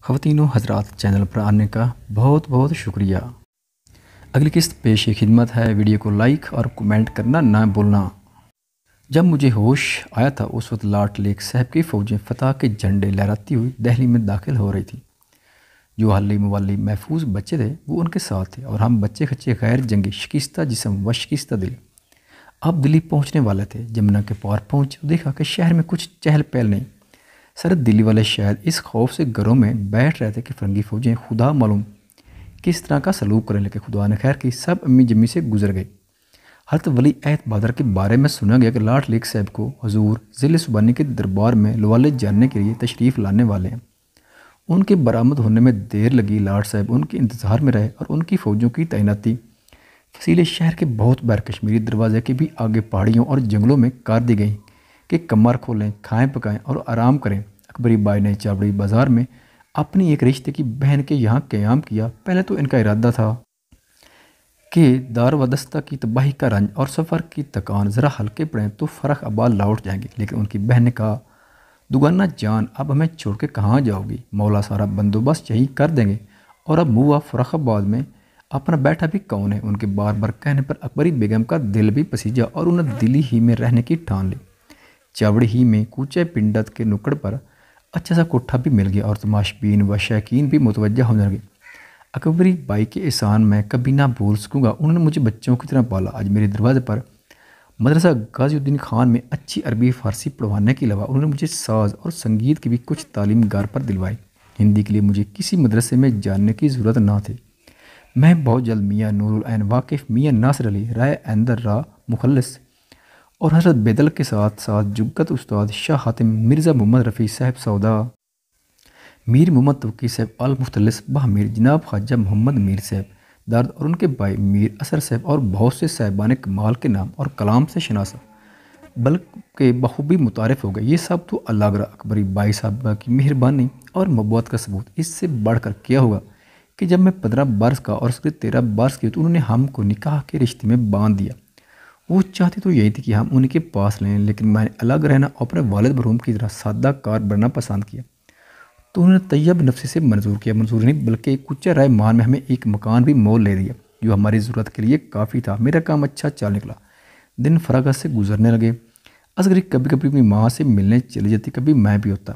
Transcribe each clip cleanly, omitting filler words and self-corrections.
خواتین و حضرات، چینل پر آنے کا بہت بہت شکریہ۔ اگلی قسط پیش خدمت ہے، ویڈیو کو لائک اور کمنٹ کرنا نہ بھولنا۔ جب مجھے ہوش آیا تھا اس وقت لاٹ لیک صاحب کی فوجیں فتح کے جھنڈے لہراتی ہوئی دہلی میں داخل ہو رہی تھیں۔ جو حلی موالی محفوظ بچے تھے وہ ان کے ساتھ تھے، اور ہم بچے کچے غیر جنگی شکستہ جسم و شکستہ دل اب دلی پہنچنے والے تھے۔ جمنا کے پار پہنچے تو دیکھا کہ شہر میں کچھ چہل پہل نہیں۔ سرد دلی والے شاید اس خوف سے گھروں میں بیٹھ رہے تھے کہ فرنگی فوجیں خدا معلوم کس طرح کا سلوک کریں، لیکن خدا نے خیر کی، سب امی جمی سے گزر گئی۔ حضرت ولی عہد بہادر کے بارے میں سنا گیا کہ لاٹ لیک صاحب کو حضور ذیل سبحانی کے دربار میں لوالے جاننے کے لیے تشریف لانے والے ہیں۔ ان کے برآمد ہونے میں دیر لگی۔ لاٹ صاحب ان کے انتظار میں رہے اور ان کی فوجوں کی تعیناتی فصیلے شہر کے بہت بہر کشمیری دروازے کے بھی آگے پہاڑیوں اور جنگلوں میں کر دی گئیں کہ کمر کھولیں، کھائیں پکائیں اور آرام کریں۔ اکبری بائی نے چاوڑی بازار میں اپنی ایک رشتے کی بہن کے یہاں قیام کیا۔ پہلے تو ان کا ارادہ تھا کہ دار و دستہ کی تباہی کا رنج اور سفر کی تکان ذرا ہلکے پڑیں تو فرخ آباد لوٹ جائیں گے، لیکن ان کی بہن نے کہا، دوگانہ جان اب ہمیں چھوڑ کے کہاں جاؤ گی؟ مولا سارا بندوبست یہی کر دیں گے، اور اب موا فرخ آباد میں اپنا بیٹھا بھی کون ہے؟ ان کے بار بار کہنے پر اکبری بیگم کا دل بھی پسیجا اور انہیں دلی ہی میں رہنے کی ٹھان لی۔ چاوڑی ہی میں کوچے پنڈت کے نکڑ پر اچھا سا کوٹھا بھی مل گیا اور تماش بین و شائقین بھی متوجہ ہونے لگے۔ اکبری بائی کے احسان میں کبھی نہ بھول سکوں گا۔ انہوں نے مجھے بچوں کی طرح پالا۔ آج میرے دروازے پر مدرسہ غازی الدین خان میں اچھی عربی فارسی پڑھوانے کے علاوہ انہوں نے مجھے ساز اور سنگیت کی بھی کچھ تعلیم گار پر دلوائی۔ ہندی کے لیے مجھے کسی مدرسے میں جاننے کی ضرورت نہ تھی۔ میں بہت جلد میاں نور العین واقف، میاں ناصر علی رائے اندر راہ مخلص اور حضرت بیدل کے ساتھ ساتھ جگت استاد شاہ حاتم، مرزا محمد رفیع صاحب سودا، میر محمد توقی صاحب المختلس بہمیر، جناب خواجہ محمد میر صاحب درد اور ان کے بھائی میر اثر صاحب اور بہت سے صاحبان کمال کے نام اور کلام سے شناسا بلکہ بخوبی متعارف ہو گئے۔ یہ سب تو اللہ گرا اکبری بائی صاحبہ کی مہربانی اور محبت کا ثبوت۔ اس سے بڑھ کر کیا ہوگا کہ جب میں 15 برس کا اور اس کے 13 برس کی تو انہوں نے ہم کو نکاح کے رشتے میں باندھ دیا۔ وہ چاہتی تو یہی تھی کہ ہم ان کے پاس لیں، لیکن میں نے الگ رہنا اور اپنے والد مرحوم کی طرح سادہ کار بننا پسند کیا، تو انہوں نے طیب نفسی سے منظور کیا۔ منظور نہیں بلکہ کچا رائے مان میں ہمیں ایک مکان بھی مول لے دیا جو ہماری ضرورت کے لیے کافی تھا۔ میرا کام اچھا چل نکلا۔ دن فراغت سے گزرنے لگے۔ اصغری کبھی کبھی اپنی ماں سے ملنے چلی جاتی، کبھی میں بھی ہوتا۔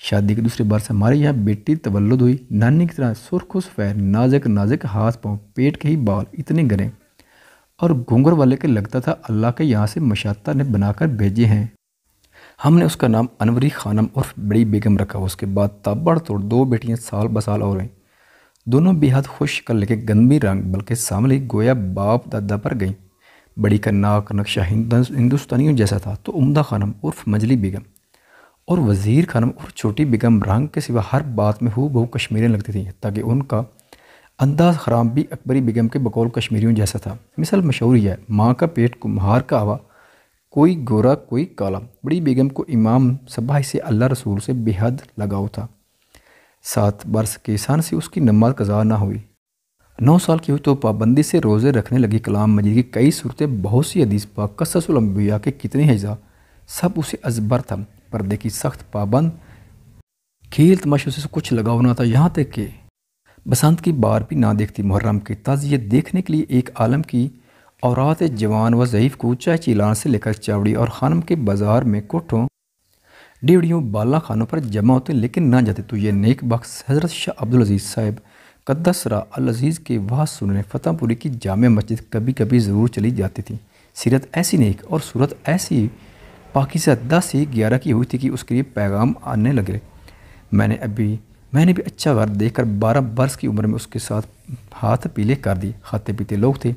شادی کے دوسرے برس ہمارے یہاں بیٹی تولد ہوئی۔ نانی کی طرح سرخ و سفید، نازک نازک ہاتھ پاؤں، پیٹ کے ہی بال اتنے گھنے اور گھنگر والے کے لگتا تھا اللہ کے یہاں سے مشاطہ نے بنا کر بھیجے ہیں۔ ہم نے اس کا نام انوری خانم عرف بڑی بیگم رکھا۔ اس کے بعد تابڑ توڑ 2 بیٹیاں سال بسال اور رہیں، دونوں بے حد خوش شکل لے کے گندمی رنگ بلکہ ساملی گویا باپ دادا پر گئیں۔ بڑی کا ناک نقشہ ہندوستانیوں جیسا تھا تو عمدہ خانم عرف مجلی بیگم اور وزیر خانم عرف چھوٹی بیگم رنگ کے سوا ہر بات میں ہو بہو کشمیری لگتی تھیں، تاکہ ان کا انداز خرام بھی اکبری بیگم کے بقول کشمیریوں جیسا تھا۔ مثال مشہور یہ ہے، ماں کا پیٹ کمہار کا ہوا، کوئی گورا کوئی کالا۔ بڑی بیگم کو امام صباحی سے اللہ رسول سے بے حد لگاؤ تھا۔ 7 برس کے سن سے اس کی نماز قضا نہ ہوئی۔ 9 سال کی ہوئی تو پابندی سے روزے رکھنے لگی۔ کلام مجید کی کئی صورتیں، بہت سی حدیث پاک، قصص الانبیاء کے کتنے اجزاء، سب اسے ازبر تھا۔ پردے کی سخت پابند، کھیل تماشوں سے کچھ لگاؤ نہ تھا، یہاں تک کہ بسنت کی بار بھی نہ دیکھتی۔ محرم کی تعزیت دیکھنے کے لیے ایک عالم کی عورات جوان و ضعیف کو چائے چیلان سے لے کر چاوڑی اور خانم کے بازار میں کوٹھوں ڈیوڑیوں بالا خانوں پر جمع ہوتے، لیکن نہ جاتے تو یہ نیک بخش حضرت شاہ عبدالعزیز صاحب قدس سرا العزیز کے واز سننے فتح پوری کی جامع مسجد کبھی کبھی ضرور چلی جاتی تھی۔ سیرت ایسی نیک اور صورت ایسی پاکیزہ 10 سے 11 کی ہوئی تھی کہ اس کے لیے پیغام آنے لگے۔ میں نے بھی اچھا غرض دیکھ کر 12 برس کی عمر میں اس کے ساتھ ہاتھ پیلے کر دی۔ کھاتے پیتے لوگ تھے،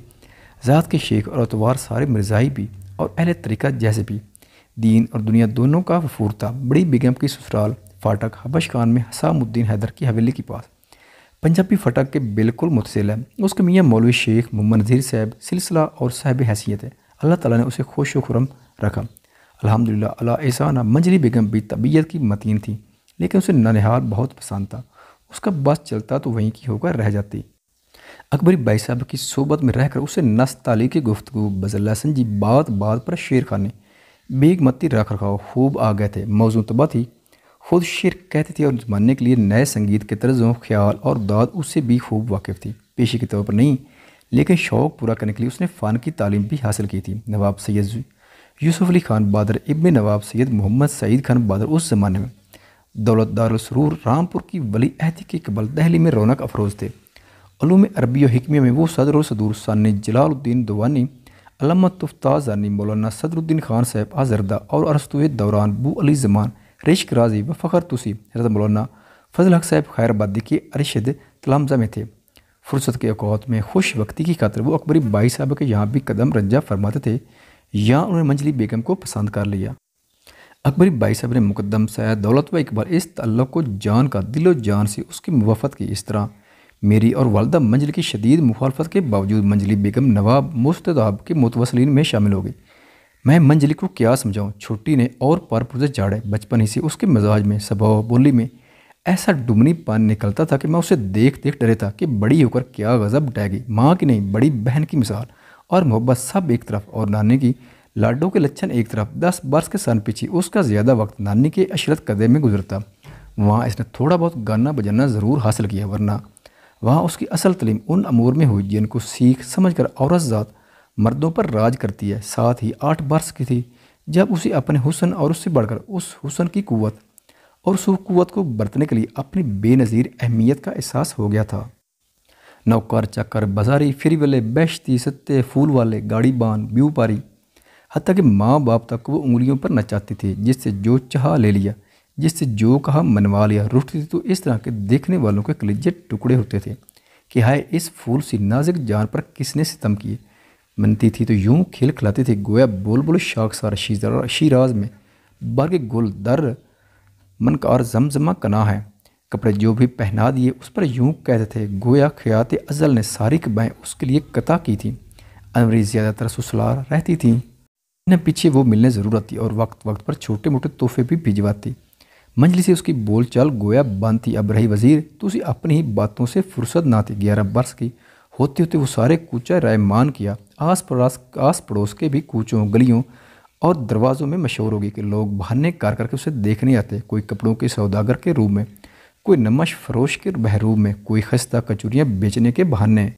ذات کے شیخ اور اتوار سارے مرزائی بھی اور اہل طریقہ جیسے بھی، دین اور دنیا دونوں کا وفور تھا۔ بڑی بیگم کی سسرال فاٹک حبش خان میں حسام الدین حیدر کی حویلی کے پاس، پنجابی فاٹک کے بالکل متصل ہے۔ اس کے میاں مولوی شیخ محمد نذیر صاحب سلسلہ اور صاحب حیثیت ہے۔ اللہ تعالیٰ نے اسے خوش و خرم رکھا، الحمدللہ اللہ احسانہ۔ منجلی بیگم بھی طبیعت کی متین تھی، لیکن اسے ننہال بہت پسند تھا۔ اس کا بس چلتا تو وہیں کی ہو کر رہ جاتی۔ اکبری بائی صاحب کی صحبت میں رہ کر اسے نستعلیق کی گفتگو، بزلہ سنجی، بات بات پر شعر خانے، بیگ متی رکھ رکھاؤ خوب آ گئے تھے۔ موضوع تباہ تھی، خود شعر کہتی تھی اور زمانے کے لیے نئے سنگیت کے طرزوں خیال اور داد اس سے بھی خوب واقف تھی۔ پیشے کے طور پر نہیں لیکن شوق پورا کرنے کے لیے اس نے فن کی تعلیم بھی حاصل کی تھی۔ نواب سید یوسف علی خان بادر ابن نواب سید محمد سعید خان بادر اس زمانے میں دولت دار السرور رامپور کی ولی عہدی کے قبل دہلی میں رونق افروز تھے۔ علوم عربی و حکمیہ میں وہ صدر و صدور ثانی جلال الدین دوانی، علامہ تفتاح زانی، مولانا صدر الدین خان صاحب آزردہ اور ارسطوئے دوران بو علی زمان، رشک رازی و فخر توسی، حضرت مولانا فضل حق صاحب خیر آبادی کے ارشد تلامذہ میں تھے۔ فرصت کے اوقات میں خوش وقتی کی خاطر وہ اکبری بائی صاحب کے یہاں بھی قدم رنجہ فرماتے تھے، یہاں انہوں نے منجلی بیگم کو پسند کر لیا۔ اکبری بائی صاحب نے مقدم سید دولت و اقبال اس تعلق کو جان کا دل و جان سے اس کی موافقت کی۔ اس طرح میری اور والدہ منجلی کی شدید مخالفت کے باوجود منجلی بیگم نواب مستداب کے متوسلین میں شامل ہو گئی۔ میں منجلی کو کیا سمجھاؤں، چھوٹی نے اور پر پرزے جاڑے۔ بچپن ہی سے اس کے مزاج میں، سباؤ بولی میں ایسا ڈمنی پان نکلتا تھا کہ میں اسے دیکھ ڈرے تھا کہ بڑی ہو کر کیا غضب اٹھائے گی۔ ماں کی نہیں بڑی بہن کی مثال اور محبت سب ایک طرف اور نانی کی لاڈو کے لچھن ایک طرف۔ 10 برس کے سن پیچھے اس کا زیادہ وقت نانی کے عشرت قدے میں گزرتا۔ وہاں اس نے تھوڑا بہت گانا بجانا ضرور حاصل کیا، ورنہ وہاں اس کی اصل تعلیم ان امور میں ہوئی جن کو سیکھ سمجھ کر عورت ذات مردوں پر راج کرتی ہے۔ ساتھ ہی 8 برس کی تھی جب اسے اپنے حسن اور اس سے بڑھ کر اس حسن کی قوت اور اس قوت کو برتنے کے لیے اپنی بے نظیر اہمیت کا احساس ہو گیا تھا۔ نوکر چکر بازاری فری والے بیشتی ستے پھول والے گاڑی بان بیو پاری، حتیٰ کہ ماں باپ تک وہ انگلیوں پر نچاتی تھی، جس سے جو چاہا لے لیا، جس سے جو کہا منوا لیا۔ روٹتی تھی تو اس طرح کے دیکھنے والوں کے کلیجے ٹکڑے ہوتے تھے کہ ہائے اس پھول سی نازک جان پر کس نے ستم کیے۔ منتی تھی تو یوں کھل کھلاتی تھی گویا بول بول شاخسار شیراز میں برگ گل در منکار زمزمہ کنا ہے۔ کپڑے جو بھی پہنا دیے اس پر یوں کہتے تھے گویا خیات ازل نے ساری قبائیں اس کے لیے قطع کی تھیں۔ انوری زیادہ تر سسلار رہتی تھیں، انہیں پیچھے وہ ملنے ضرور آتی اور وقت وقت پر چھوٹے موٹے تحفے بھی بھجواتی۔ منجلی سے اس کی بول چال گویا بند تھی۔ اب رہی وزیر تو اسی اپنی ہی باتوں سے فرصت نہ تھی۔ 11 برس کی ہوتے ہوتے وہ سارے کوچہ رائے مان کیا، آس پڑوس کے بھی کوچوں گلیوں اور دروازوں میں مشہور ہوگی کہ لوگ بہانے کر کر کے اسے دیکھنے آتے۔ کوئی کپڑوں کے سوداگر کے روپ میں، کوئی نمش فروش کے بہروب میں، کوئی خستہ کچوریاں بیچنے کے بہانے،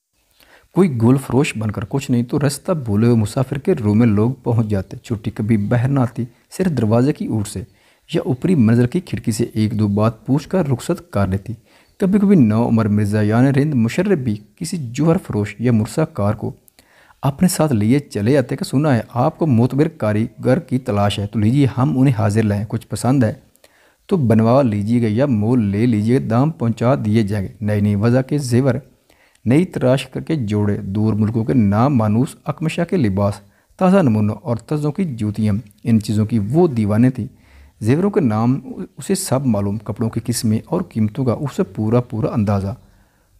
کوئی گل فروش بن کر، کچھ نہیں تو رستہ بھولے ہوئے مسافر کے روم میں لوگ پہنچ جاتے۔ چھٹی کبھی باہر نہ آتی، صرف دروازے کی اوٹ سے یا اوپری منزل کی کھڑکی سے ایک دو بات پوچھ کر رخصت کر لیتی۔ کبھی کبھی نو عمر مرزا یعنی رند مشرف بھی کسی جوہر فروش یا مرسہ کار کو اپنے ساتھ لیے چلے آتے کہ سنا ہے آپ کو معتبر کاریگر کی تلاش ہے تو لیجیے ہم انہیں حاضر لائیں، کچھ پسند ہے تو بنوا لیجیے گا یا مول لے لیجیے گا، دام پہنچا دیے جائیں گے۔ نئی نئی وضع کے زیور نئی تراش کر کے جوڑے، دور ملکوں کے نام مانوس اقمشہ کے لباس، تازہ نمونوں اور تزوں کی جوتیاں، ان چیزوں کی وہ دیوانے تھی۔ زیوروں کے نام اسے سب معلوم، کپڑوں کی قسمیں اور قیمتوں کا اسے پورا اندازہ،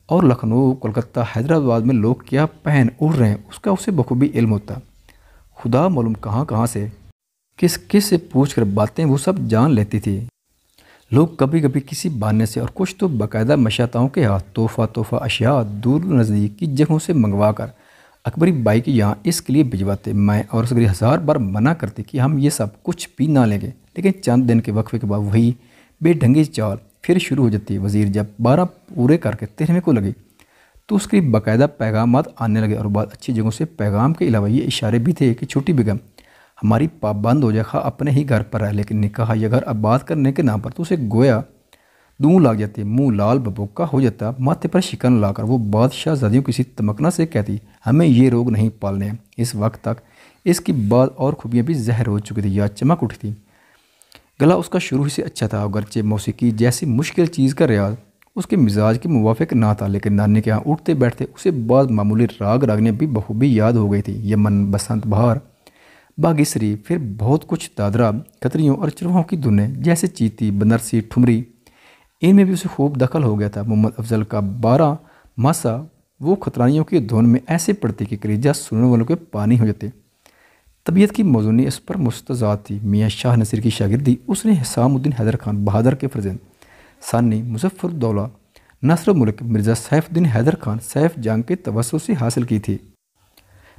اور لکھنؤ کولکتہ حیدرآباد میں لوگ کیا پہن اڑ رہے ہیں اس کا اسے بخوبی علم ہوتا۔ خدا معلوم کہاں کہاں سے کس کس سے پوچھ کر باتیں وہ سب جان لیتی تھی۔ لوگ کبھی کبھی کسی بہانے سے اور کچھ تو باقاعدہ مشیاتاؤں کے ہاتھ تحفہ اشیاء دور نزدیک کی جگہوں سے منگوا کر اکبری بائی کے یہاں اس کے لیے بھجواتے۔ میں اور اصغری 1000 بار منع کرتے کہ ہم یہ سب کچھ بھی نہ لیں گے، لیکن چند دن کے وقفے کے بعد وہی بے ڈھنگی چال پھر شروع ہو جاتی۔ وزیر جب 12 پورے کر کے 13ویں کو لگے تو اس کے باقاعدہ پیغامات آنے لگے، اور بعض اچھی جگہوں سے پیغام کے علاوہ یہ اشارے بھی تھے کہ چھوٹی بیگم ہماری پابند ہو جائے، خواہ اپنے ہی گھر پر رہے، لیکن نکاح یا گھر آباد کرنے کے نام پر تو اسے گویا دوں لگ جاتی، منہ لال ببوکا ہو جاتا، ماتھے پر شکن لا کر وہ بادشاہ زادیوں کسی تمکنا سے کہتی ہمیں یہ روگ نہیں پالنے ہیں۔ اس وقت تک اس کی بعض اور خوبیاں بھی زہر ہو چکی تھی یا چمک اٹھی تھی۔ گلا اس کا شروع ہی سے اچھا تھا، اگرچہ موسیقی جیسی مشکل چیز کا ریاض اس کے مزاج کے موافق نہ تھا، لیکن نانی کے یہاں اٹھتے بیٹھتے اسے بعض معمولی راگنیاں بھی بخوبی یاد ہو گئی تھی۔ یمن، بسنت بہار، باگیسری، پھر بہت کچھ دادرا، کتریوں اور چرواہوں کی دھنیں جیسے چیتی، بنرسی، ٹھمری، ان میں بھی اسے خوب دخل ہو گیا تھا۔ محمد افضل کا 12 ماسا وہ خطرانیوں کی دھن میں ایسے پڑتی کہ کلیجہ سننے والوں کے پانی ہو جاتے۔ طبیعت کی موزونی اس پر مستضاد تھی۔ میاں شاہ نصیر کی شاگردی اس نے حسام الدین حیدر خان بہادر کے فرزند ثانی مظفر الدولہ نصر الملک مرزا سیف الدین حیدر خان سیف جنگ کے توسط سے حاصل کی تھی۔